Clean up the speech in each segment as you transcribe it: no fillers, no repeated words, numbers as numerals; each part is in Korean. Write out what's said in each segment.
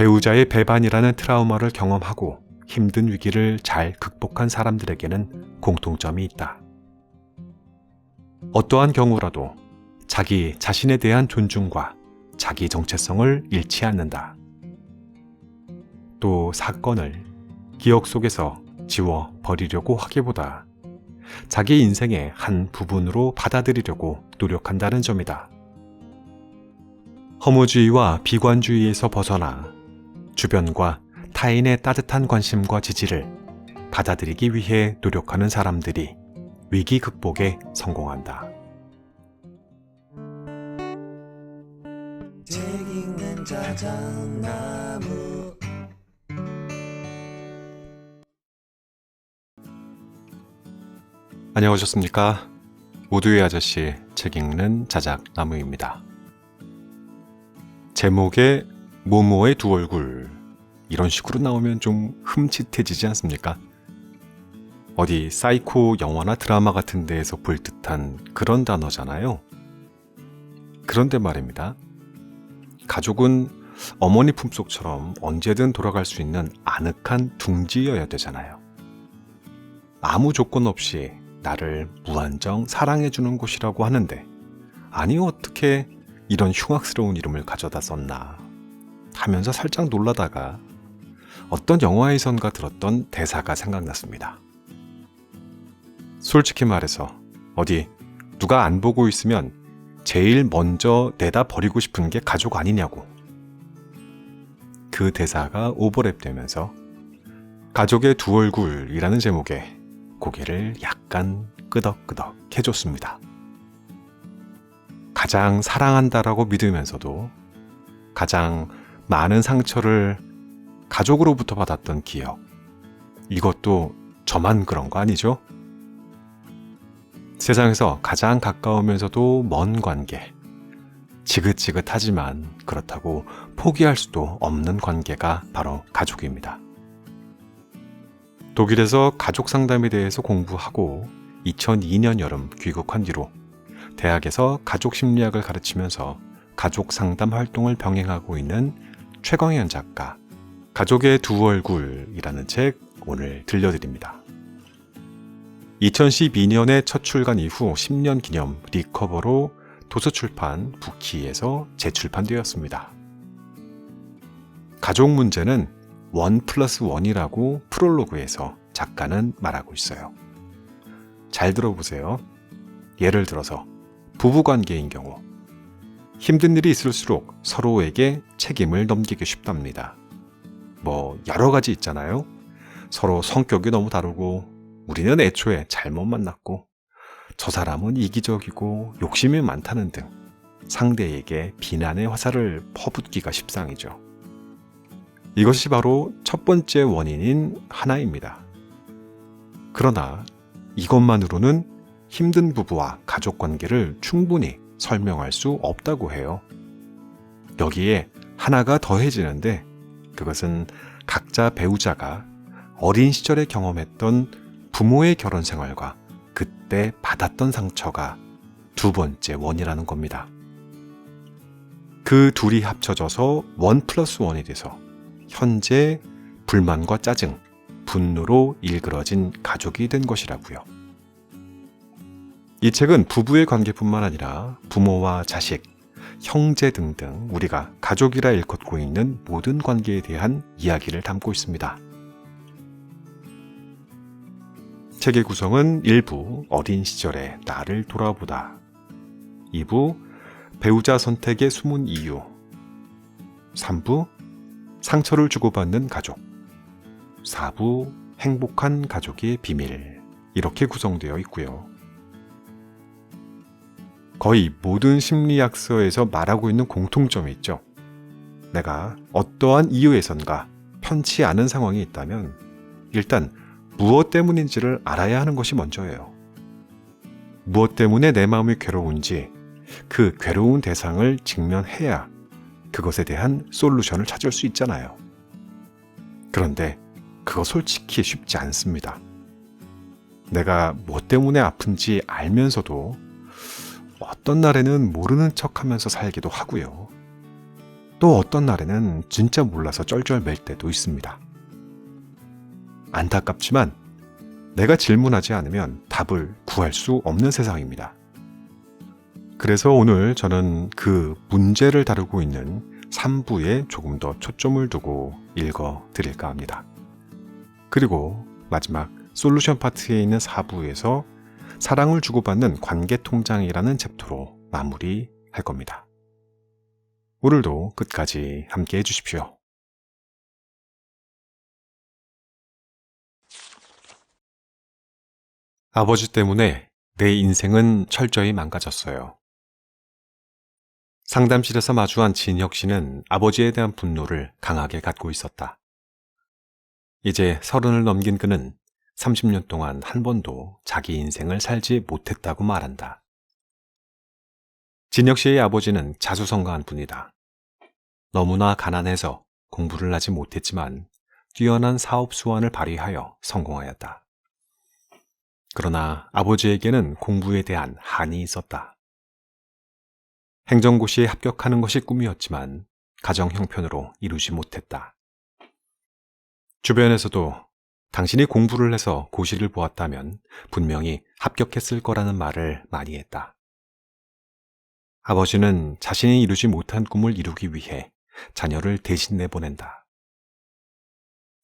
배우자의 배반이라는 트라우마를 경험하고 힘든 위기를 잘 극복한 사람들에게는 공통점이 있다. 어떠한 경우라도 자기 자신에 대한 존중과 자기 정체성을 잃지 않는다. 또 사건을 기억 속에서 지워 버리려고 하기보다 자기 인생의 한 부분으로 받아들이려고 노력한다는 점이다. 허무주의와 비관주의에서 벗어나 주변과 타인의 따뜻한 관심과 지지를 받아들이기 위해 노력하는 사람들이 위기 극복에 성공한다. 책 읽는 자작나무. 안녕하셨습니까? 모두의 아저씨 책 읽는 자작나무입니다. 제목에 모모의 두 얼굴 이런 식으로 나오면 좀 흠칫해지지 않습니까? 어디 사이코 영화나 드라마 같은 데에서 볼 듯한 그런 단어잖아요. 그런데 말입니다. 가족은 어머니 품속처럼 언제든 돌아갈 수 있는 아늑한 둥지여야 되잖아요. 아무 조건 없이 나를 무한정 사랑해주는 곳이라고 하는데, 아니 어떻게 이런 흉악스러운 이름을 가져다 썼나 하면서 살짝 놀라다가 어떤 영화에선가 들었던 대사가 생각났습니다. 솔직히 말해서 어디 누가 안 보고 있으면 제일 먼저 내다 버리고 싶은 게 가족 아니냐고. 그 대사가 오버랩되면서 가족의 두 얼굴이라는 제목에 고개를 약간 끄덕끄덕 해줬습니다. 가장 사랑한다라고 믿으면서도 가장 많은 상처를 가족으로부터 받았던 기억, 이것도 저만 그런 거 아니죠? 세상에서 가장 가까우면서도 먼 관계, 지긋지긋하지만 그렇다고 포기할 수도 없는 관계가 바로 가족입니다. 독일에서 가족 상담에 대해서 공부하고 2002년 여름 귀국한 뒤로 대학에서 가족 심리학을 가르치면서 가족 상담 활동을 병행하고 있는 최광현 작가, 가족의 두 얼굴이라는 책 오늘 들려드립니다. 2012년에 첫 출간 이후 10년 기념 리커버로 도서출판 부키에서 재출판되었습니다. 가족 문제는 1+1이라고 프롤로그에서 작가는 말하고 있어요. 잘 들어보세요. 예를 들어서 부부관계인 경우 힘든 일이 있을수록 서로에게 책임을 넘기기 쉽답니다. 여러 가지 있잖아요. 서로 성격이 너무 다르고 우리는 애초에 잘못 만났고 저 사람은 이기적이고 욕심이 많다는 등 상대에게 비난의 화살을 퍼붓기가 십상이죠. 이것이 바로 첫 번째 원인인 하나입니다. 그러나 이것만으로는 힘든 부부와 가족 관계를 충분히 설명할 수 없다고 해요. 여기에 하나가 더해지는데 그것은 각자 배우자가 어린 시절에 경험했던 부모의 결혼 생활과 그때 받았던 상처가 두 번째 원이라는 겁니다. 그 둘이 합쳐져서 1+1이 돼서 현재 불만과 짜증, 분노로 일그러진 가족이 된 것이라고요. 이 책은 부부의 관계뿐만 아니라 부모와 자식, 형제 등등 우리가 가족이라 일컫고 있는 모든 관계에 대한 이야기를 담고 있습니다. 책의 구성은 1부 어린 시절의 나를 돌아보다, 2부 배우자 선택의 숨은 이유, 3부 상처를 주고받는 가족, 4부 행복한 가족의 비밀, 이렇게 구성되어 있고요. 거의 모든 심리학서에서 말하고 있는 공통점이 있죠. 내가 어떠한 이유에선가 편치 않은 상황이 있다면 일단 무엇 때문인지를 알아야 하는 것이 먼저예요. 무엇 때문에 내 마음이 괴로운지 그 괴로운 대상을 직면해야 그것에 대한 솔루션을 찾을 수 있잖아요. 그런데 그거 솔직히 쉽지 않습니다. 내가 뭐 때문에 아픈지 알면서도 어떤 날에는 모르는 척하면서 살기도 하고요. 또 어떤 날에는 진짜 몰라서 쩔쩔맬 때도 있습니다. 안타깝지만 내가 질문하지 않으면 답을 구할 수 없는 세상입니다. 그래서 오늘 저는 그 문제를 다루고 있는 3부에 조금 더 초점을 두고 읽어 드릴까 합니다. 그리고 마지막 솔루션 파트에 있는 4부에서 사랑을 주고받는 관계통장이라는 챕터로 마무리할 겁니다. 오늘도 끝까지 함께 해주십시오. 아버지 때문에 내 인생은 철저히 망가졌어요. 상담실에서 마주한 진혁 씨는 아버지에 대한 분노를 강하게 갖고 있었다. 이제 30을 넘긴 그는 30년 동안 한 번도 자기 인생을 살지 못했다고 말한다. 진혁 씨의 아버지는 자수성가한 분이다. 너무나 가난해서 공부를 하지 못했지만 뛰어난 사업 수완을 발휘하여 성공하였다. 그러나 아버지에게는 공부에 대한 한이 있었다. 행정고시에 합격하는 것이 꿈이었지만 가정 형편으로 이루지 못했다. 주변에서도 당신이 공부를 해서 고시를 보았다면 분명히 합격했을 거라는 말을 많이 했다. 아버지는 자신이 이루지 못한 꿈을 이루기 위해 자녀를 대신 내보낸다.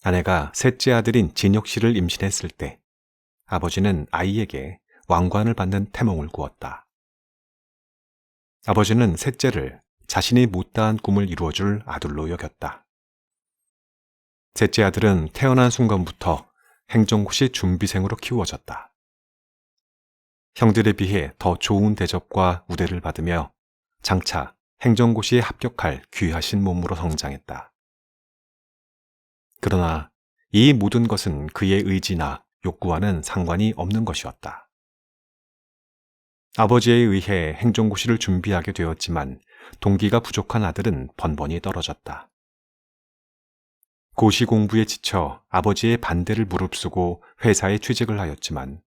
아내가 셋째 아들인 진혁 씨를 임신했을 때 아버지는 아이에게 왕관을 받는 태몽을 꾸었다. 아버지는 셋째를 자신이 못다한 꿈을 이루어줄 아들로 여겼다. 셋째 아들은 태어난 순간부터 행정고시 준비생으로 키워졌다. 형들에 비해 더 좋은 대접과 우대를 받으며 장차 행정고시에 합격할 귀하신 몸으로 성장했다. 그러나 이 모든 것은 그의 의지나 욕구와는 상관이 없는 것이었다. 아버지에 의해 행정고시를 준비하게 되었지만 동기가 부족한 아들은 번번이 떨어졌다. 고시 공부에 지쳐 아버지의 반대를 무릅쓰고 회사에 취직을 하였지만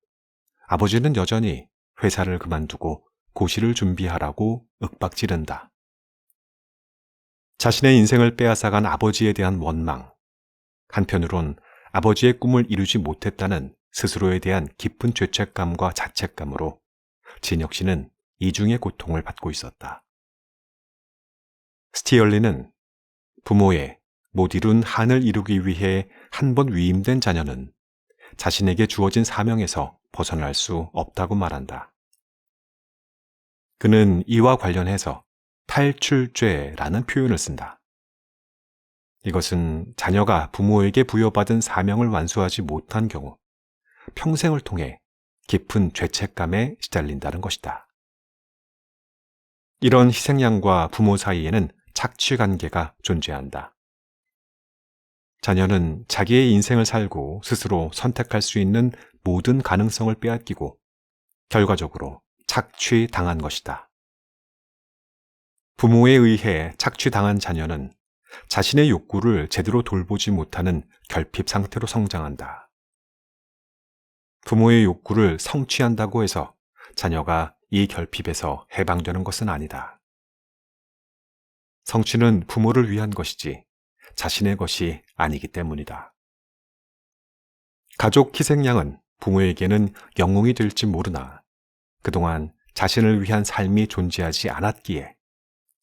아버지는 여전히 회사를 그만두고 고시를 준비하라고 윽박지른다. 자신의 인생을 빼앗아간 아버지에 대한 원망, 한편으론 아버지의 꿈을 이루지 못했다는 스스로에 대한 깊은 죄책감과 자책감으로 진혁 씨는 이중의 고통을 받고 있었다. 스티얼리는 부모의 못 이룬 한을 이루기 위해 한 번 위임된 자녀는 자신에게 주어진 사명에서 벗어날 수 없다고 말한다. 그는 이와 관련해서 탈출죄라는 표현을 쓴다. 이것은 자녀가 부모에게 부여받은 사명을 완수하지 못한 경우 평생을 통해 깊은 죄책감에 시달린다는 것이다. 이런 희생양과 부모 사이에는 착취관계가 존재한다. 자녀는 자기의 인생을 살고 스스로 선택할 수 있는 모든 가능성을 빼앗기고 결과적으로 착취당한 것이다. 부모에 의해 착취당한 자녀는 자신의 욕구를 제대로 돌보지 못하는 결핍 상태로 성장한다. 부모의 욕구를 성취한다고 해서 자녀가 이 결핍에서 해방되는 것은 아니다. 성취는 부모를 위한 것이지 자신의 것이 아니기 때문이다. 가족 희생양은 부모에게는 영웅이 될지 모르나 그동안 자신을 위한 삶이 존재하지 않았기에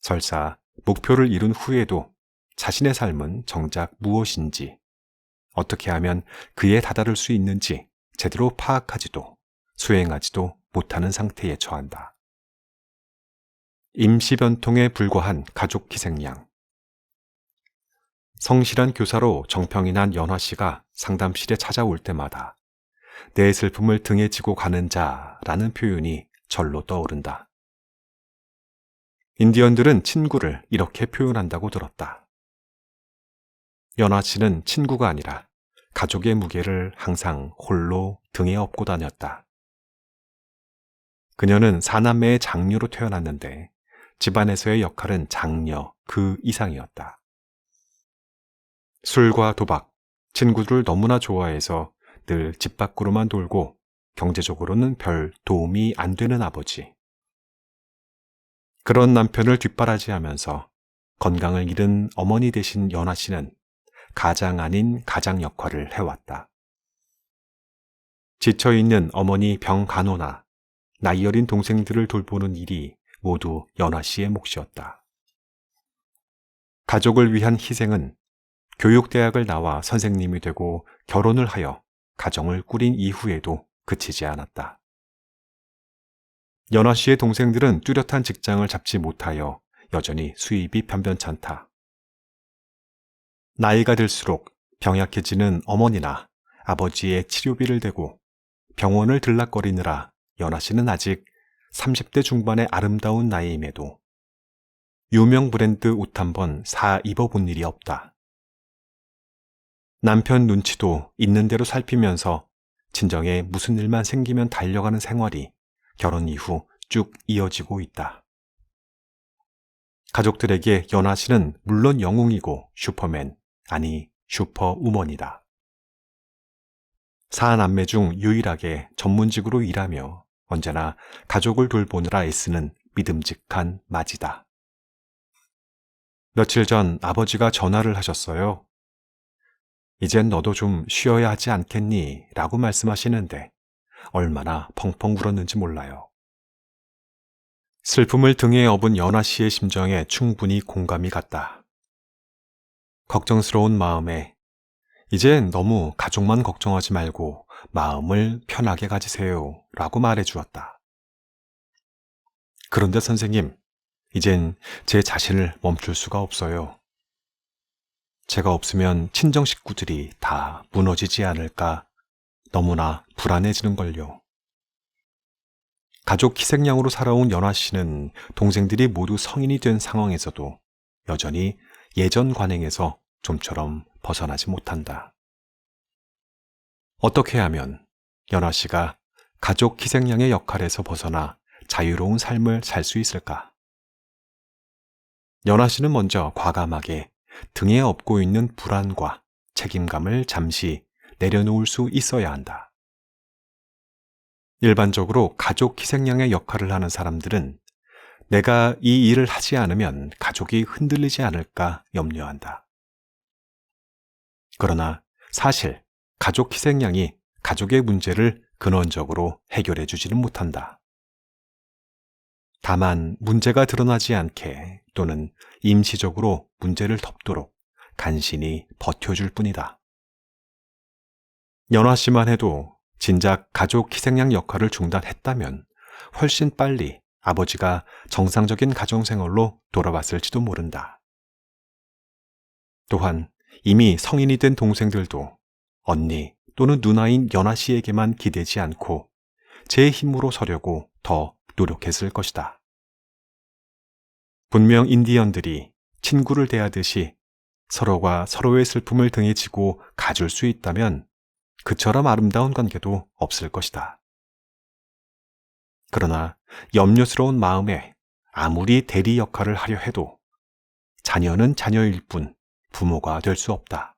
설사 목표를 이룬 후에도 자신의 삶은 정작 무엇인지, 어떻게 하면 그에 다다를 수 있는지 제대로 파악하지도 수행하지도 못하는 상태에 처한다. 임시변통에 불과한 가족 희생양. 성실한 교사로 정평이 난 연화 씨가 상담실에 찾아올 때마다 내 슬픔을 등에 지고 가는 자라는 표현이 절로 떠오른다. 인디언들은 친구를 이렇게 표현한다고 들었다. 연화 씨는 친구가 아니라 가족의 무게를 항상 홀로 등에 업고 다녔다. 그녀는 사남매의 장녀로 태어났는데 집안에서의 역할은 장녀 그 이상이었다. 술과 도박, 친구들을 너무나 좋아해서 늘 집 밖으로만 돌고 경제적으로는 별 도움이 안 되는 아버지. 그런 남편을 뒷바라지하면서 건강을 잃은 어머니 대신 연아 씨는 가장 아닌 가장 역할을 해왔다. 지쳐있는 어머니 병 간호나 나이 어린 동생들을 돌보는 일이 모두 연아 씨의 몫이었다. 가족을 위한 희생은 교육대학을 나와 선생님이 되고 결혼을 하여 가정을 꾸린 이후에도 그치지 않았다. 연아 씨의 동생들은 뚜렷한 직장을 잡지 못하여 여전히 수입이 변변찮다. 나이가 들수록 병약해지는 어머니나 아버지의 치료비를 대고 병원을 들락거리느라 연아 씨는 아직 30대 중반의 아름다운 나이임에도 유명 브랜드 옷 한 번 사 입어본 일이 없다. 남편 눈치도 있는 대로 살피면서 친정에 무슨 일만 생기면 달려가는 생활이 결혼 이후 쭉 이어지고 있다. 가족들에게 연아 씨는 물론 영웅이고 슈퍼맨, 아니 슈퍼우먼이다. 4남매 중 유일하게 전문직으로 일하며 언제나 가족을 돌보느라 애쓰는 믿음직한 맏이다. 며칠 전 아버지가 전화를 하셨어요. 이젠 너도 좀 쉬어야 하지 않겠니? 라고 말씀하시는데 얼마나 펑펑 울었는지 몰라요. 슬픔을 등에 업은 연아 씨의 심정에 충분히 공감이 갔다. 걱정스러운 마음에 이젠 너무 가족만 걱정하지 말고 마음을 편하게 가지세요 라고 말해 주었다. 그런데 선생님, 이젠 제 자신을 멈출 수가 없어요. 제가 없으면 친정 식구들이 다 무너지지 않을까 너무나 불안해지는걸요. 가족 희생양으로 살아온 연아 씨는 동생들이 모두 성인이 된 상황에서도 여전히 예전 관행에서 좀처럼 벗어나지 못한다. 어떻게 하면 연아 씨가 가족 희생양의 역할에서 벗어나 자유로운 삶을 살 수 있을까? 연아 씨는 먼저 과감하게 등에 업고 있는 불안과 책임감을 잠시 내려놓을 수 있어야 한다. 일반적으로 가족 희생양의 역할을 하는 사람들은 내가 이 일을 하지 않으면 가족이 흔들리지 않을까 염려한다. 그러나 사실 가족 희생양이 가족의 문제를 근원적으로 해결해 주지는 못한다. 다만 문제가 드러나지 않게 또는 임시적으로 문제를 덮도록 간신히 버텨줄 뿐이다. 연아 씨만 해도 진작 가족 희생양 역할을 중단했다면 훨씬 빨리 아버지가 정상적인 가정생활로 돌아왔을지도 모른다. 또한 이미 성인이 된 동생들도 언니 또는 누나인 연아 씨에게만 기대지 않고 제 힘으로 서려고 더 노력했을 것이다. 분명 인디언들이 친구를 대하듯이 서로가 서로의 슬픔을 등에 지고 가줄 수 있다면 그처럼 아름다운 관계도 없을 것이다. 그러나 염려스러운 마음에 아무리 대리 역할을 하려 해도 자녀는 자녀일 뿐 부모가 될 수 없다.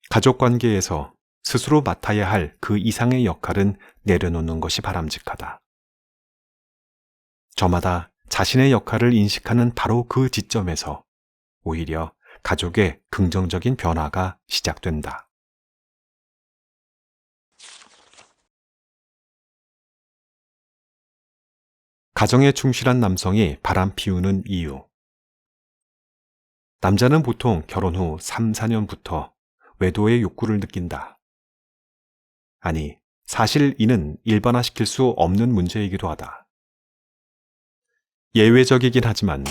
가족 관계에서 스스로 맡아야 할 그 이상의 역할은 내려놓는 것이 바람직하다. 저마다 자신의 역할을 인식하는 바로 그 지점에서 오히려 가족의 긍정적인 변화가 시작된다. 가정에 충실한 남성이 바람 피우는 이유. 남자는 보통 결혼 후 3, 4년부터 외도의 욕구를 느낀다. 아니, 사실 이는 일반화시킬 수 없는 문제이기도 하다. 예외적이긴 하지만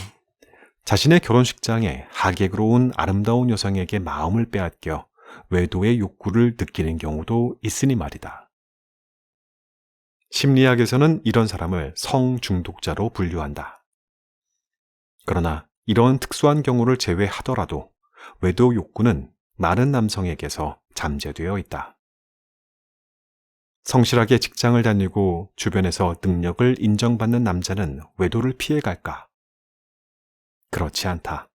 자신의 결혼식장에 하객으로 온 아름다운 여성에게 마음을 빼앗겨 외도의 욕구를 느끼는 경우도 있으니 말이다. 심리학에서는 이런 사람을 성중독자로 분류한다. 그러나 이런 특수한 경우를 제외하더라도 외도 욕구는 많은 남성에게서 잠재되어 있다. 성실하게 직장을 다니고 주변에서 능력을 인정받는 남자는 외도를 피해갈까? 그렇지 않다.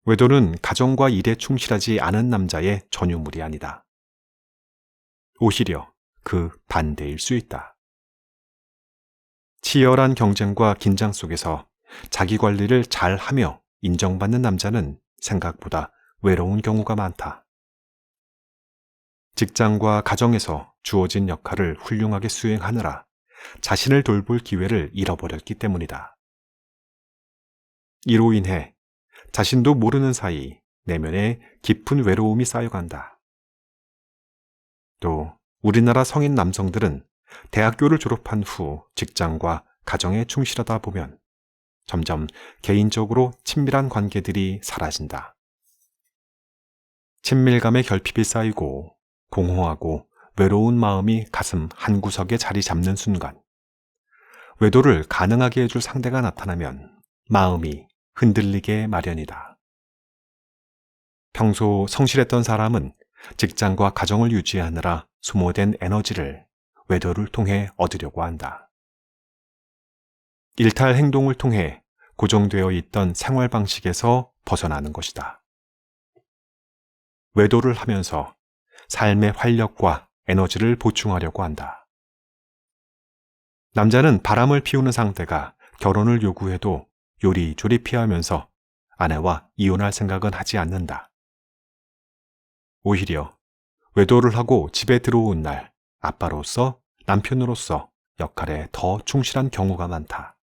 외도는 가정과 일에 충실하지 않은 남자의 전유물이 아니다. 오히려 그 반대일 수 있다. 치열한 경쟁과 긴장 속에서 자기 관리를 잘 하며 인정받는 남자는 생각보다 외로운 경우가 많다. 직장과 가정에서 주어진 역할을 훌륭하게 수행하느라 자신을 돌볼 기회를 잃어버렸기 때문이다. 이로 인해 자신도 모르는 사이 내면에 깊은 외로움이 쌓여간다. 또 우리나라 성인 남성들은 대학교를 졸업한 후 직장과 가정에 충실하다 보면 점점 개인적으로 친밀한 관계들이 사라진다. 친밀감의 결핍이 쌓이고 공허하고 외로운 마음이 가슴 한구석에 자리 잡는 순간 외도를 가능하게 해줄 상대가 나타나면 마음이 흔들리게 마련이다. 평소 성실했던 사람은 직장과 가정을 유지하느라 소모된 에너지를 외도를 통해 얻으려고 한다. 일탈 행동을 통해 고정되어 있던 생활 방식에서 벗어나는 것이다. 외도를 하면서 삶의 활력과 에너지를 보충하려고 한다. 남자는 바람을 피우는 상대가 결혼을 요구해도 요리조리 피하면서 아내와 이혼할 생각은 하지 않는다. 오히려 외도를 하고 집에 들어온 날 아빠로서 남편으로서 역할에 더 충실한 경우가 많다.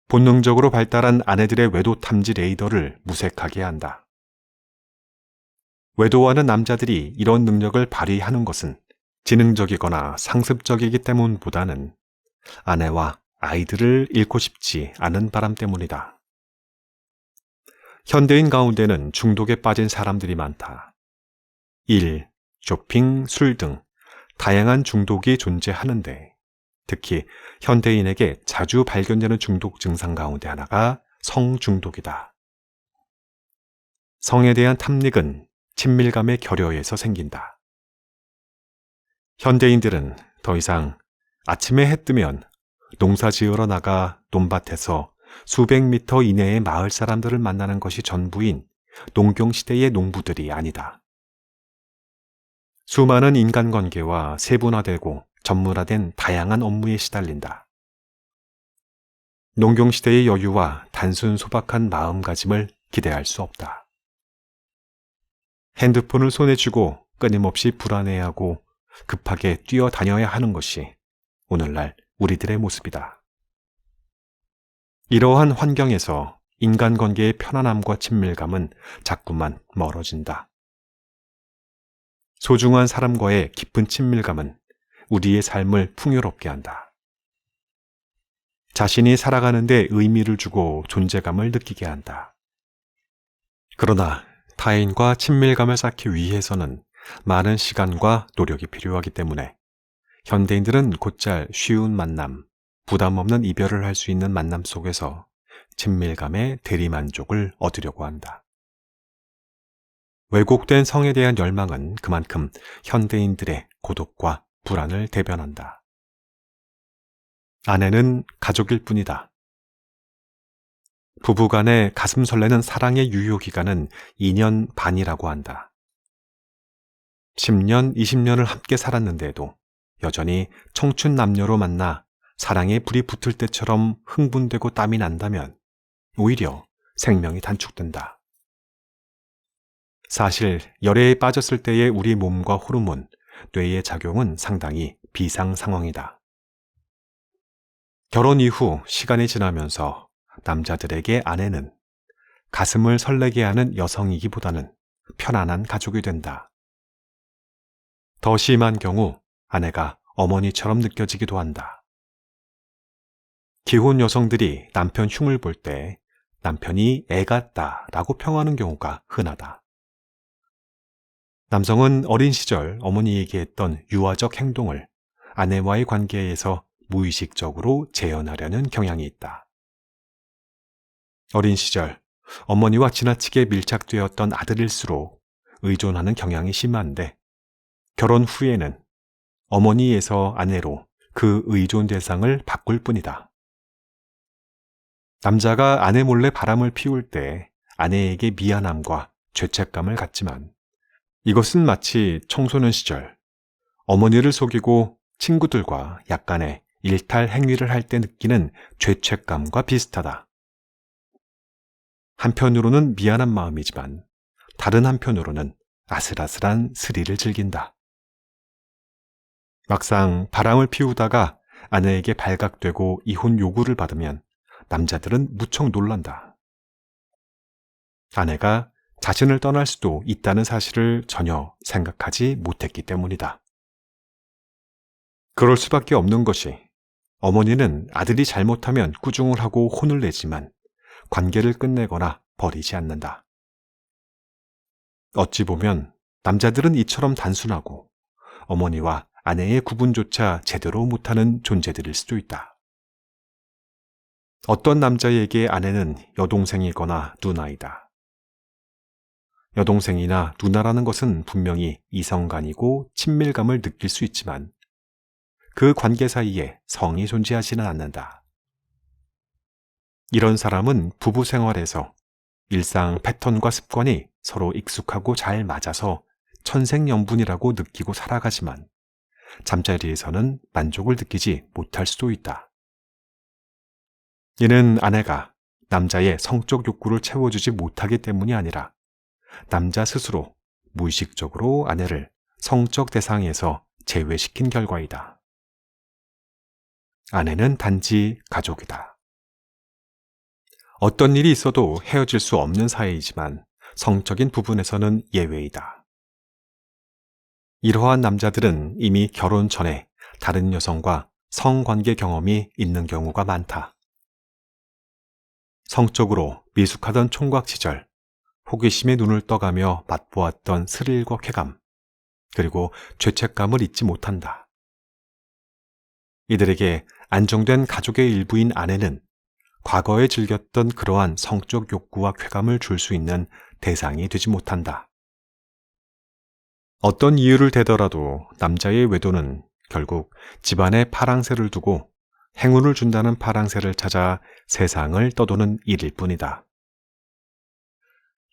본능적으로 발달한 아내들의 외도 탐지 레이더를 무색하게 한다. 외도하는 남자들이 이런 능력을 발휘하는 것은 지능적이거나 상습적이기 때문보다는 아내와 아이들을 잃고 싶지 않은 바람 때문이다. 현대인 가운데는 중독에 빠진 사람들이 많다. 일, 쇼핑, 술 등 다양한 중독이 존재하는데 특히 현대인에게 자주 발견되는 중독 증상 가운데 하나가 성중독이다. 성에 대한 탐닉은 친밀감의 결여에서 생긴다. 현대인들은 더 이상 아침에 해 뜨면 농사 지으러 나가 논밭에서 수백 미터 이내의 마을 사람들을 만나는 것이 전부인 농경시대의 농부들이 아니다. 수많은 인간관계와 세분화되고 전문화된 다양한 업무에 시달린다. 농경시대의 여유와 단순 소박한 마음가짐을 기대할 수 없다. 핸드폰을 손에 쥐고 끊임없이 불안해하고 급하게 뛰어다녀야 하는 것이 오늘날 우리들의 모습이다. 이러한 환경에서 인간관계의 편안함과 친밀감은 자꾸만 멀어진다. 소중한 사람과의 깊은 친밀감은 우리의 삶을 풍요롭게 한다. 자신이 살아가는 데 의미를 주고 존재감을 느끼게 한다. 그러나 타인과 친밀감을 쌓기 위해서는 많은 시간과 노력이 필요하기 때문에 현대인들은 곧잘 쉬운 만남, 부담 없는 이별을 할 수 있는 만남 속에서 친밀감의 대리만족을 얻으려고 한다. 왜곡된 성에 대한 열망은 그만큼 현대인들의 고독과 불안을 대변한다. 아내는 가족일 뿐이다. 부부간의 가슴 설레는 사랑의 유효기간은 2년 반이라고 한다. 10년, 20년을 함께 살았는데도 여전히 청춘 남녀로 만나 사랑에 불이 붙을 때처럼 흥분되고 땀이 난다면 오히려 생명이 단축된다. 사실 열애에 빠졌을 때의 우리 몸과 호르몬, 뇌의 작용은 상당히 비상 상황이다. 결혼 이후 시간이 지나면서 남자들에게 아내는 가슴을 설레게 하는 여성이기보다는 편안한 가족이 된다. 더 심한 경우 아내가 어머니처럼 느껴지기도 한다. 기혼 여성들이 남편 흉을 볼 때 남편이 애 같다라고 평하는 경우가 흔하다. 남성은 어린 시절 어머니에게 했던 유아적 행동을 아내와의 관계에서 무의식적으로 재현하려는 경향이 있다. 어린 시절 어머니와 지나치게 밀착되었던 아들일수록 의존하는 경향이 심한데 결혼 후에는 어머니에서 아내로 그 의존 대상을 바꿀 뿐이다. 남자가 아내 몰래 바람을 피울 때 아내에게 미안함과 죄책감을 갖지만 이것은 마치 청소년 시절 어머니를 속이고 친구들과 약간의 일탈 행위를 할 때 느끼는 죄책감과 비슷하다. 한편으로는 미안한 마음이지만 다른 한편으로는 아슬아슬한 스릴을 즐긴다. 막상 바람을 피우다가 아내에게 발각되고 이혼 요구를 받으면 남자들은 무척 놀란다. 아내가 자신을 떠날 수도 있다는 사실을 전혀 생각하지 못했기 때문이다. 그럴 수밖에 없는 것이 어머니는 아들이 잘못하면 꾸중을 하고 혼을 내지만 관계를 끝내거나 버리지 않는다. 어찌 보면 남자들은 이처럼 단순하고 어머니와 아내의 구분조차 제대로 못하는 존재들일 수도 있다. 어떤 남자에게 아내는 여동생이거나 누나이다. 여동생이나 누나라는 것은 분명히 이성간이고 친밀감을 느낄 수 있지만 그 관계 사이에 성이 존재하지는 않는다. 이런 사람은 부부 생활에서 일상 패턴과 습관이 서로 익숙하고 잘 맞아서 천생연분이라고 느끼고 살아가지만 잠자리에서는 만족을 느끼지 못할 수도 있다. 이는 아내가 남자의 성적 욕구를 채워주지 못하기 때문이 아니라 남자 스스로 무의식적으로 아내를 성적 대상에서 제외시킨 결과이다. 아내는 단지 가족이다. 어떤 일이 있어도 헤어질 수 없는 사이이지만 성적인 부분에서는 예외이다. 이러한 남자들은 이미 결혼 전에 다른 여성과 성관계 경험이 있는 경우가 많다. 성적으로 미숙하던 총각 시절 호기심에 눈을 떠가며 맛보았던 스릴과 쾌감, 그리고 죄책감을 잊지 못한다. 이들에게 안정된 가족의 일부인 아내는 과거에 즐겼던 그러한 성적 욕구와 쾌감을 줄 수 있는 대상이 되지 못한다. 어떤 이유를 대더라도 남자의 외도는 결국 집안에 파랑새를 두고 행운을 준다는 파랑새를 찾아 세상을 떠도는 일일 뿐이다.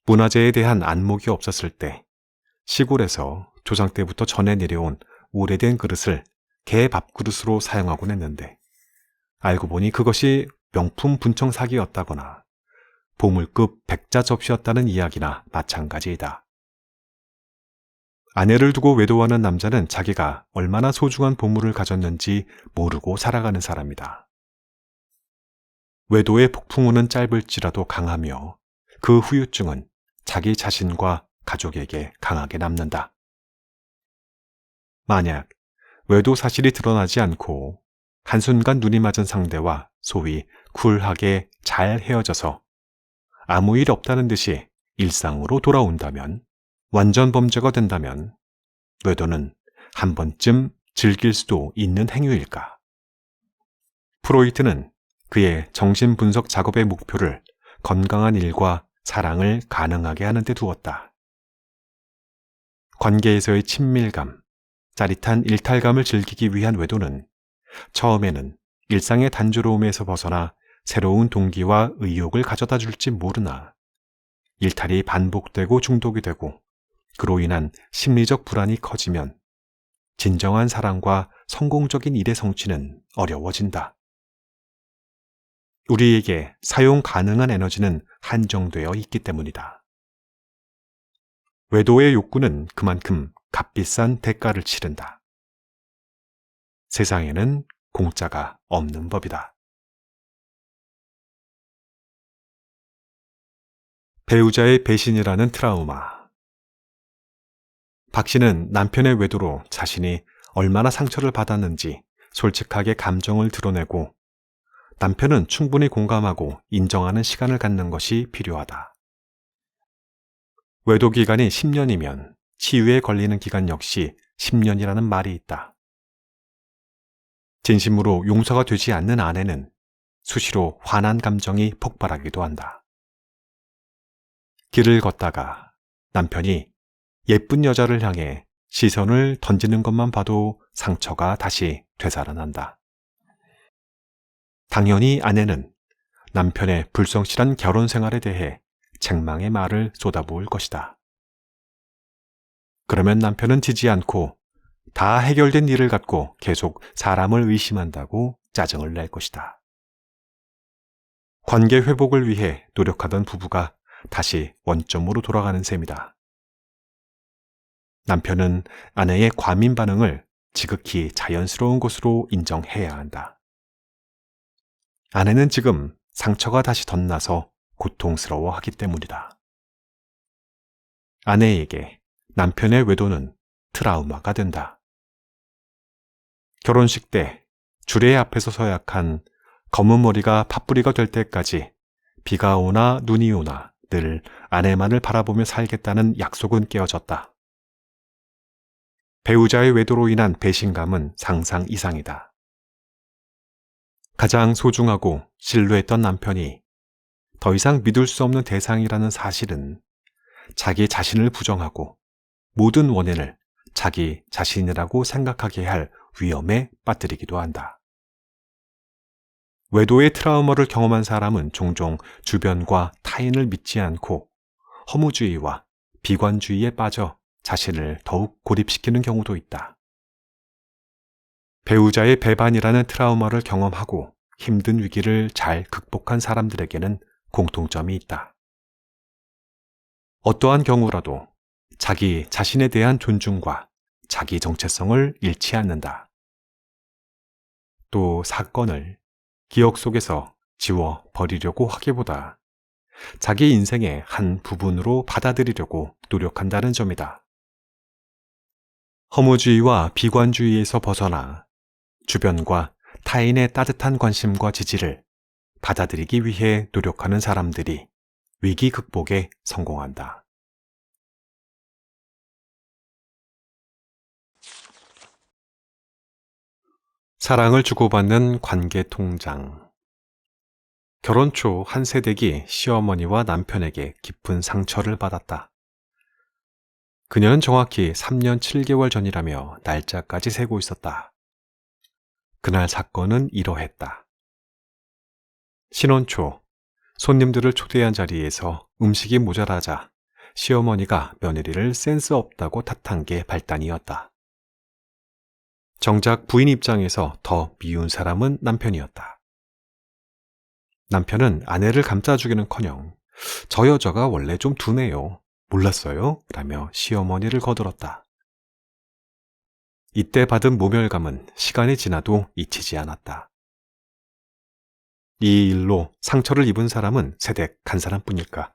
문화재에 대한 안목이 없었을 때 시골에서 조상 때부터 전해 내려온 오래된 그릇을 개 밥그릇으로 사용하곤 했는데 알고 보니 그것이 명품 분청 사기였다거나 보물급 백자 접시였다는 이야기나 마찬가지이다. 아내를 두고 외도하는 남자는 자기가 얼마나 소중한 보물을 가졌는지 모르고 살아가는 사람이다. 외도의 폭풍우는 짧을지라도 강하며 그 후유증은 자기 자신과 가족에게 강하게 남는다. 만약 외도 사실이 드러나지 않고 한순간 눈이 맞은 상대와 소위 쿨하게 잘 헤어져서 아무 일 없다는 듯이 일상으로 돌아온다면, 완전 범죄가 된다면 외도는 한 번쯤 즐길 수도 있는 행위일까? 프로이트는 그의 정신분석 작업의 목표를 건강한 일과 사랑을 가능하게 하는 데 두었다. 관계에서의 친밀감, 짜릿한 일탈감을 즐기기 위한 외도는 처음에는 일상의 단조로움에서 벗어나 새로운 동기와 의욕을 가져다 줄지 모르나 일탈이 반복되고 중독이 되고 그로 인한 심리적 불안이 커지면 진정한 사랑과 성공적인 일의 성취는 어려워진다. 우리에게 사용 가능한 에너지는 한정되어 있기 때문이다. 외도의 욕구는 그만큼 값비싼 대가를 치른다. 세상에는 공짜가 없는 법이다. 배우자의 배신이라는 트라우마. 박 씨는 남편의 외도로 자신이 얼마나 상처를 받았는지 솔직하게 감정을 드러내고 남편은 충분히 공감하고 인정하는 시간을 갖는 것이 필요하다. 외도 기간이 10년이면 치유에 걸리는 기간 역시 10년이라는 말이 있다. 진심으로 용서가 되지 않는 아내는 수시로 화난 감정이 폭발하기도 한다. 길을 걷다가 남편이 예쁜 여자를 향해 시선을 던지는 것만 봐도 상처가 다시 되살아난다. 당연히 아내는 남편의 불성실한 결혼 생활에 대해 책망의 말을 쏟아부을 것이다. 그러면 남편은 지지 않고 다 해결된 일을 갖고 계속 사람을 의심한다고 짜증을 낼 것이다. 관계 회복을 위해 노력하던 부부가 다시 원점으로 돌아가는 셈이다. 남편은 아내의 과민 반응을 지극히 자연스러운 것으로 인정해야 한다. 아내는 지금 상처가 다시 덧나서 고통스러워하기 때문이다. 아내에게 남편의 외도는 트라우마가 된다. 결혼식 때 주례 앞에서 서약한 검은 머리가 팥뿌리가 될 때까지 비가 오나 눈이 오나 늘 아내만을 바라보며 살겠다는 약속은 깨어졌다. 배우자의 외도로 인한 배신감은 상상 이상이다. 가장 소중하고 신뢰했던 남편이 더 이상 믿을 수 없는 대상이라는 사실은 자기 자신을 부정하고 모든 원인을 자기 자신이라고 생각하게 할 위험에 빠뜨리기도 한다. 외도의 트라우마를 경험한 사람은 종종 주변과 타인을 믿지 않고 허무주의와 비관주의에 빠져 자신을 더욱 고립시키는 경우도 있다. 배우자의 배반이라는 트라우마를 경험하고 힘든 위기를 잘 극복한 사람들에게는 공통점이 있다. 어떠한 경우라도 자기 자신에 대한 존중과 자기 정체성을 잃지 않는다. 또 사건을 기억 속에서 지워 버리려고 하기보다 자기 인생의 한 부분으로 받아들이려고 노력한다는 점이다. 허무주의와 비관주의에서 벗어나 주변과 타인의 따뜻한 관심과 지지를 받아들이기 위해 노력하는 사람들이 위기 극복에 성공한다. 사랑을 주고받는 관계 통장. 결혼 초 한 새댁이 시어머니와 남편에게 깊은 상처를 받았다. 그녀는 정확히 3년 7개월 전이라며 날짜까지 세고 있었다. 그날 사건은 이러했다. 신혼 초 손님들을 초대한 자리에서 음식이 모자라자 시어머니가 며느리를 센스 없다고 탓한 게 발단이었다. 정작 부인 입장에서 더 미운 사람은 남편이었다. 남편은 아내를 감싸주기는커녕 저 여자가 원래 좀 둔해요. 몰랐어요? 라며 시어머니를 거들었다. 이때 받은 모멸감은 시간이 지나도 잊히지 않았다. 이 일로 상처를 입은 사람은 새댁 한 사람뿐일까?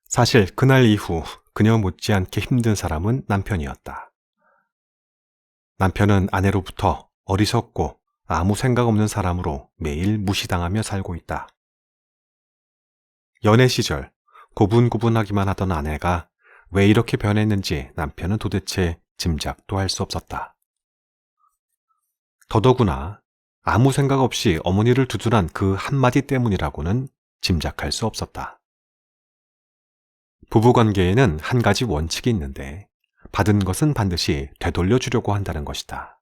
사실 그날 이후 그녀 못지않게 힘든 사람은 남편이었다. 남편은 아내로부터 어리석고 아무 생각 없는 사람으로 매일 무시당하며 살고 있다. 연애 시절 고분고분하기만 하던 아내가 왜 이렇게 변했는지 남편은 도대체 짐작도 할 수 없었다. 더더구나 아무 생각 없이 어머니를 두둔한 그 한마디 때문이라고는 짐작할 수 없었다. 부부관계에는 한 가지 원칙이 있는데 받은 것은 반드시 되돌려 주려고 한다는 것이다.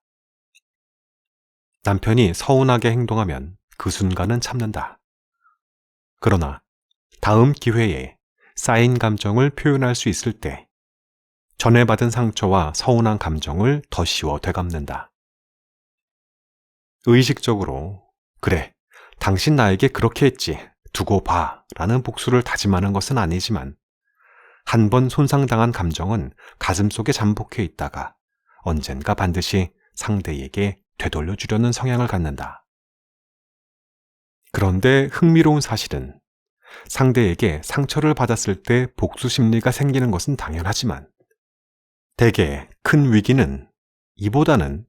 남편이 서운하게 행동하면 그 순간은 참는다. 그러나 다음 기회에 쌓인 감정을 표현할 수 있을 때 전에 받은 상처와 서운한 감정을 더 쉬워 되갚는다. 의식적으로 그래, 당신 나에게 그렇게 했지, 두고 봐 라는 복수를 다짐하는 것은 아니지만 한 번 손상당한 감정은 가슴속에 잠복해 있다가 언젠가 반드시 상대에게 되돌려주려는 성향을 갖는다. 그런데 흥미로운 사실은 상대에게 상처를 받았을 때 복수 심리가 생기는 것은 당연하지만 대개 큰 위기는 이보다는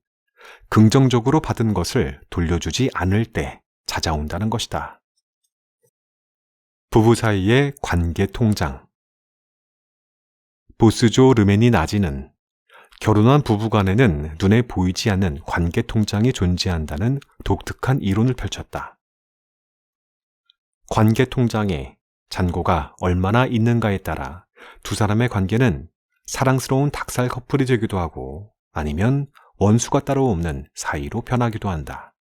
긍정적으로 받은 것을 돌려주지 않을 때 찾아온다는 것이다. 부부 사이의 관계 통장. 보스조 르메니 나지는 결혼한 부부간에는 눈에 보이지 않는 관계 통장이 존재한다는 독특한 이론을 펼쳤다. 관계 통장에 잔고가 얼마나 있는가에 따라 두 사람의 관계는 사랑스러운 닭살 커플이 되기도 하고 아니면 원수가 따로 없는 사이로 변하기도 한다.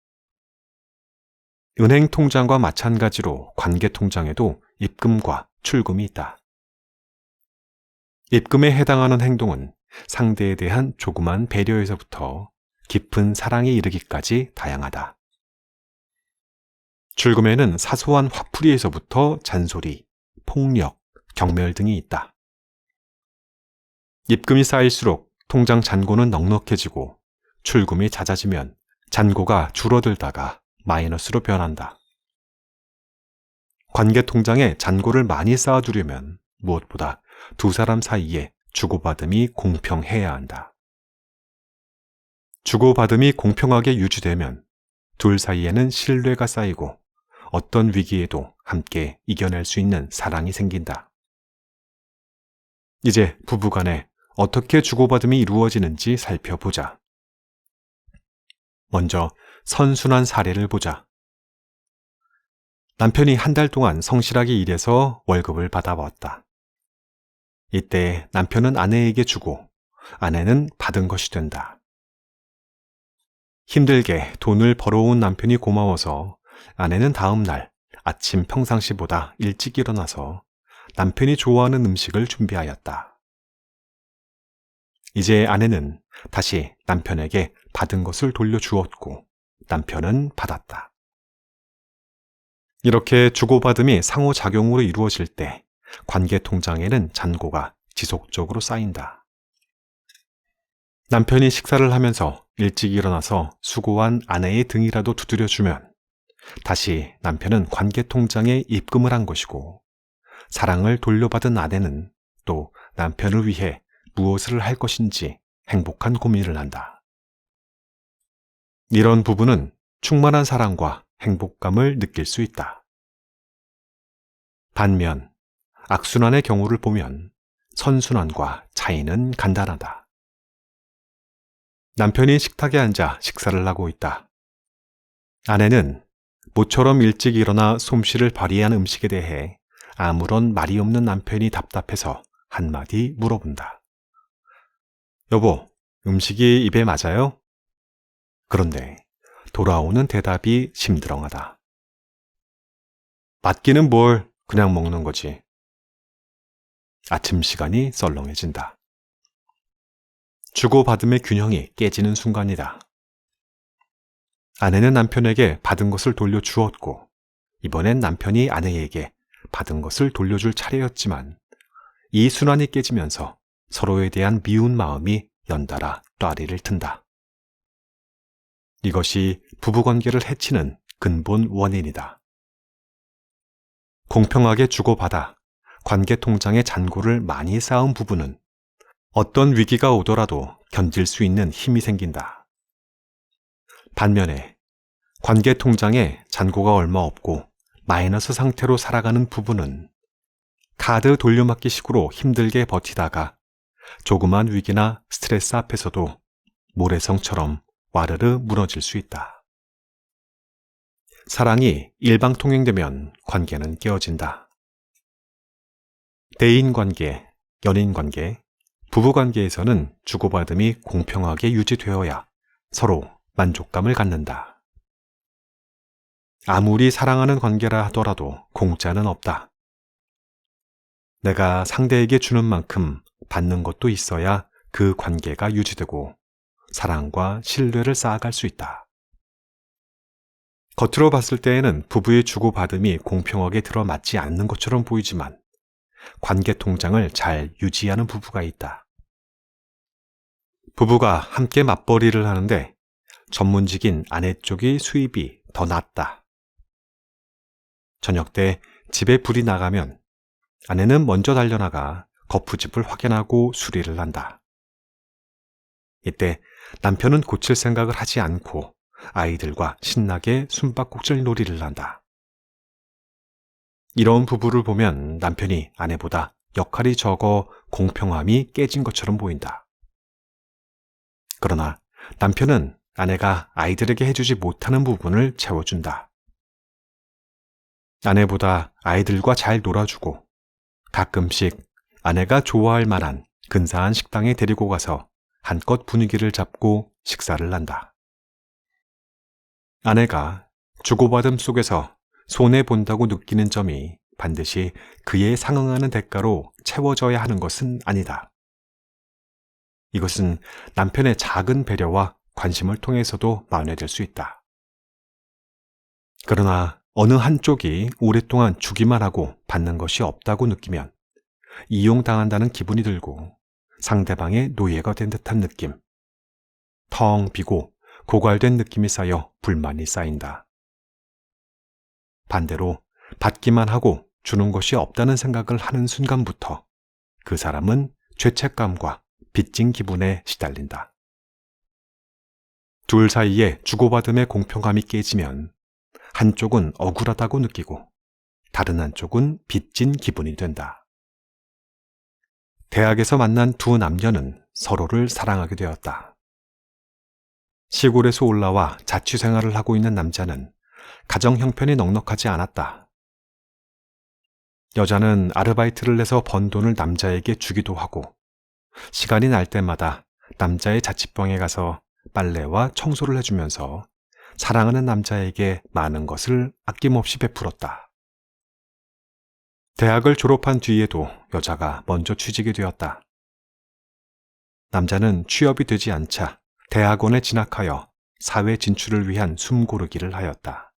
은행 통장과 마찬가지로 관계 통장에도 입금과 출금이 있다. 입금에 해당하는 행동은 상대에 대한 조그만 배려에서부터 깊은 사랑에 이르기까지 다양하다. 출금에는 사소한 화풀이에서부터 잔소리, 폭력, 경멸 등이 있다. 입금이 쌓일수록 통장 잔고는 넉넉해지고 출금이 잦아지면 잔고가 줄어들다가 마이너스로 변한다. 관계 통장에 잔고를 많이 쌓아두려면 무엇보다 두 사람 사이에 주고받음이 공평해야 한다. 주고받음이 공평하게 유지되면 둘 사이에는 신뢰가 쌓이고 어떤 위기에도 함께 이겨낼 수 있는 사랑이 생긴다. 이제 부부간에 어떻게 주고받음이 이루어지는지 살펴보자. 먼저 선순환 사례를 보자. 남편이 한 달 동안 성실하게 일해서 월급을 받아왔다. 이때 남편은 아내에게 주고 아내는 받은 것이 된다. 힘들게 돈을 벌어온 남편이 고마워서 아내는 다음 날 아침 평상시보다 일찍 일어나서 남편이 좋아하는 음식을 준비하였다. 이제 아내는 다시 남편에게 받은 것을 돌려주었고 남편은 받았다. 이렇게 주고받음이 상호작용으로 이루어질 때 관계 통장에는 잔고가 지속적으로 쌓인다. 남편이 식사를 하면서 일찍 일어나서 수고한 아내의 등이라도 두드려주면 다시 남편은 관계 통장에 입금을 한 것이고 사랑을 돌려받은 아내는 또 남편을 위해 무엇을 할 것인지 행복한 고민을 한다. 이런 부부는 충만한 사랑과 행복감을 느낄 수 있다. 반면 악순환의 경우를 보면 선순환과 차이는 간단하다. 남편이 식탁에 앉아 식사를 하고 있다. 아내는 모처럼 일찍 일어나 솜씨를 발휘한 음식에 대해 아무런 말이 없는 남편이 답답해서 한마디 물어본다. 여보, 음식이 입에 맞아요? 그런데 돌아오는 대답이 심드렁하다. 맞기는 뭘, 그냥 먹는 거지. 아침 시간이 썰렁해진다. 주고받음의 균형이 깨지는 순간이다. 아내는 남편에게 받은 것을 돌려주었고 이번엔 남편이 아내에게 받은 것을 돌려줄 차례였지만 이 순환이 깨지면서 서로에 대한 미운 마음이 연달아 뙬리를 튼다. 이것이 부부관계를 해치는 근본 원인이다. 공평하게 주고받아 관계 통장에 잔고를 많이 쌓은 부부는 어떤 위기가 오더라도 견딜 수 있는 힘이 생긴다. 반면에 관계 통장에 잔고가 얼마 없고 마이너스 상태로 살아가는 부부는 카드 돌려막기 식으로 힘들게 버티다가 조그만 위기나 스트레스 앞에서도 모래성처럼 와르르 무너질 수 있다. 사랑이 일방통행되면 관계는 깨어진다. 대인관계, 연인관계, 부부관계에서는 주고받음이 공평하게 유지되어야 서로 만족감을 갖는다. 아무리 사랑하는 관계라 하더라도 공짜는 없다. 내가 상대에게 주는 만큼 받는 것도 있어야 그 관계가 유지되고 사랑과 신뢰를 쌓아갈 수 있다. 겉으로 봤을 때에는 부부의 주고받음이 공평하게 들어맞지 않는 것처럼 보이지만 관계 통장을 잘 유지하는 부부가 있다. 부부가 함께 맞벌이를 하는데 전문직인 아내 쪽이 수입이 더 낮다. 저녁 때 집에 불이 나가면 아내는 먼저 달려나가 거푸집을 확인하고 수리를 한다. 이때 남편은 고칠 생각을 하지 않고 아이들과 신나게 숨바꼭질 놀이를 한다. 이런 부부를 보면 남편이 아내보다 역할이 적어 공평함이 깨진 것처럼 보인다. 그러나 남편은 아내가 아이들에게 해주지 못하는 부분을 채워준다. 아내보다 아이들과 잘 놀아주고 가끔씩 아내가 좋아할 만한 근사한 식당에 데리고 가서 한껏 분위기를 잡고 식사를 한다. 아내가 주고받음 속에서 손해본다고 느끼는 점이 반드시 그에 상응하는 대가로 채워져야 하는 것은 아니다. 이것은 남편의 작은 배려와 관심을 통해서도 만회될 수 있다. 그러나 어느 한쪽이 오랫동안 주기만 하고 받는 것이 없다고 느끼면 이용당한다는 기분이 들고 상대방의 노예가 된 듯한 느낌, 텅 비고 고갈된 느낌이 쌓여 불만이 쌓인다. 반대로 받기만 하고 주는 것이 없다는 생각을 하는 순간부터 그 사람은 죄책감과 빚진 기분에 시달린다. 둘 사이에 주고받음의 공평함이 깨지면 한쪽은 억울하다고 느끼고 다른 한쪽은 빚진 기분이 된다. 대학에서 만난 두 남녀는 서로를 사랑하게 되었다. 시골에서 올라와 자취생활을 하고 있는 남자는 가정 형편이 넉넉하지 않았다. 여자는 아르바이트를 해서 번 돈을 남자에게 주기도 하고 시간이 날 때마다 남자의 자취방에 가서 빨래와 청소를 해주면서 사랑하는 남자에게 많은 것을 아낌없이 베풀었다. 대학을 졸업한 뒤에도 여자가 먼저 취직이 되었다. 남자는 취업이 되지 않자 대학원에 진학하여 사회 진출을 위한 숨고르기를 하였다.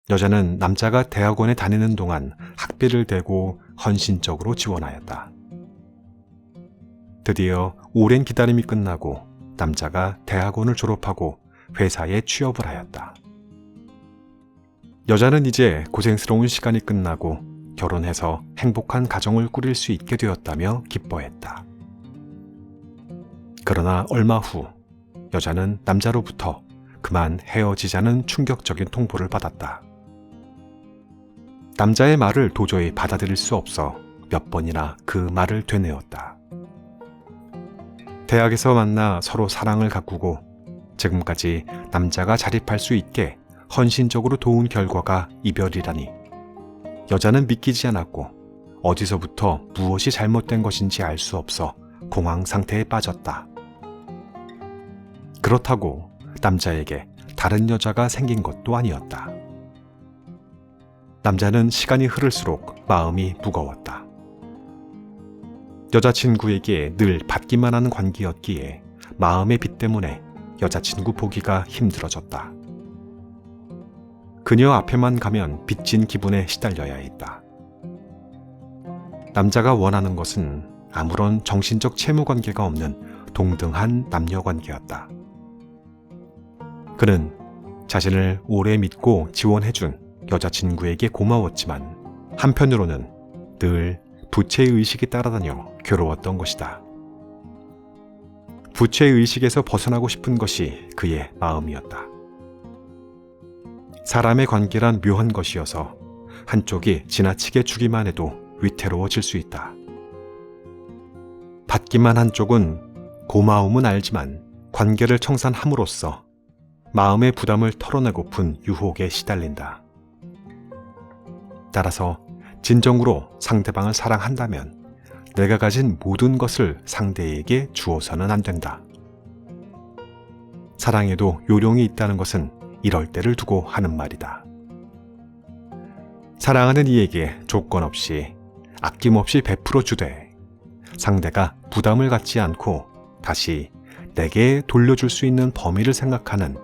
여자는 남자가 대학원에 다니는 동안 학비를 대고 헌신적으로 지원하였다. 드디어 오랜 기다림이 끝나고 남자가 대학원을 졸업하고 회사에 취업을 하였다. 여자는 이제 고생스러운 시간이 끝나고 결혼해서 행복한 가정을 꾸릴 수 있게 되었다며 기뻐했다. 그러나 얼마 후 여자는 남자로부터 그만 헤어지자는 충격적인 통보를 받았다. 남자의 말을 도저히 받아들일 수 없어 몇 번이나 그 말을 되뇌었다. 대학에서 만나 서로 사랑을 가꾸고 지금까지 남자가 자립할 수 있게 헌신적으로 도운 결과가 이별이라니 여자는 믿기지 않았고 어디서부터 무엇이 잘못된 것인지 알 수 없어 공황 상태에 빠졌다. 그렇다고 남자에게 다른 여자가 생긴 것도 아니었다. 남자는 시간이 흐를수록 마음이 무거웠다. 여자친구에게 늘 받기만 하는 관계였기에 마음의 빚 때문에 여자친구 보기가 힘들어졌다. 그녀 앞에만 가면 빚진 기분에 시달려야 했다. 남자가 원하는 것은 아무런 정신적 채무 관계가 없는 동등한 남녀 관계였다. 그는 자신을 오래 믿고 지원해준 여자친구에게 고마웠지만 한편으로는 늘 부채의식이 따라다녀 괴로웠던 것이다. 부채의식에서 벗어나고 싶은 것이 그의 마음이었다. 사람의 관계란 묘한 것이어서 한쪽이 지나치게 주기만 해도 위태로워질 수 있다. 받기만 한 쪽은 고마움은 알지만 관계를 청산함으로써 마음의 부담을 털어내고픈 유혹에 시달린다. 따라서 진정으로 상대방을 사랑한다면 내가 가진 모든 것을 상대에게 주어서는 안 된다. 사랑에도 요령이 있다는 것은 이럴 때를 두고 하는 말이다. 사랑하는 이에게 조건 없이 아낌없이 베풀어 주되 상대가 부담을 갖지 않고 다시 내게 돌려줄 수 있는 범위를 생각하는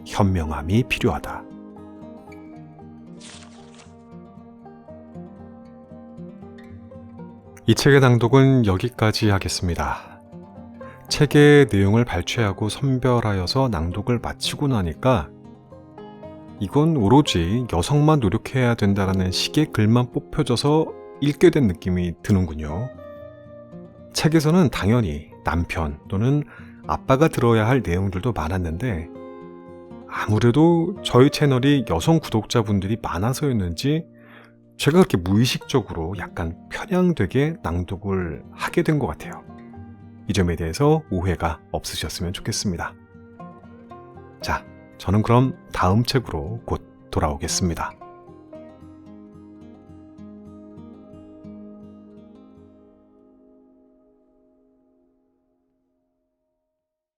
현명함이 필요하다. 이 책의 낭독은 여기까지 하겠습니다. 책의 내용을 발췌하고 선별하여서 낭독을 마치고 나니까 이건 오로지 여성만 노력해야 된다라는 식의 글만 뽑혀져서 읽게 된 느낌이 드는군요. 책에서는 당연히 남편 또는 아빠가 들어야 할 내용들도 많았는데 아무래도 저희 채널이 여성 구독자분들이 많아서였는지 제가 그렇게 무의식적으로 약간 편향되게 낭독을 하게 된 것 같아요. 이 점에 대해서 오해가 없으셨으면 좋겠습니다. 자, 저는 그럼 다음 책으로 곧 돌아오겠습니다.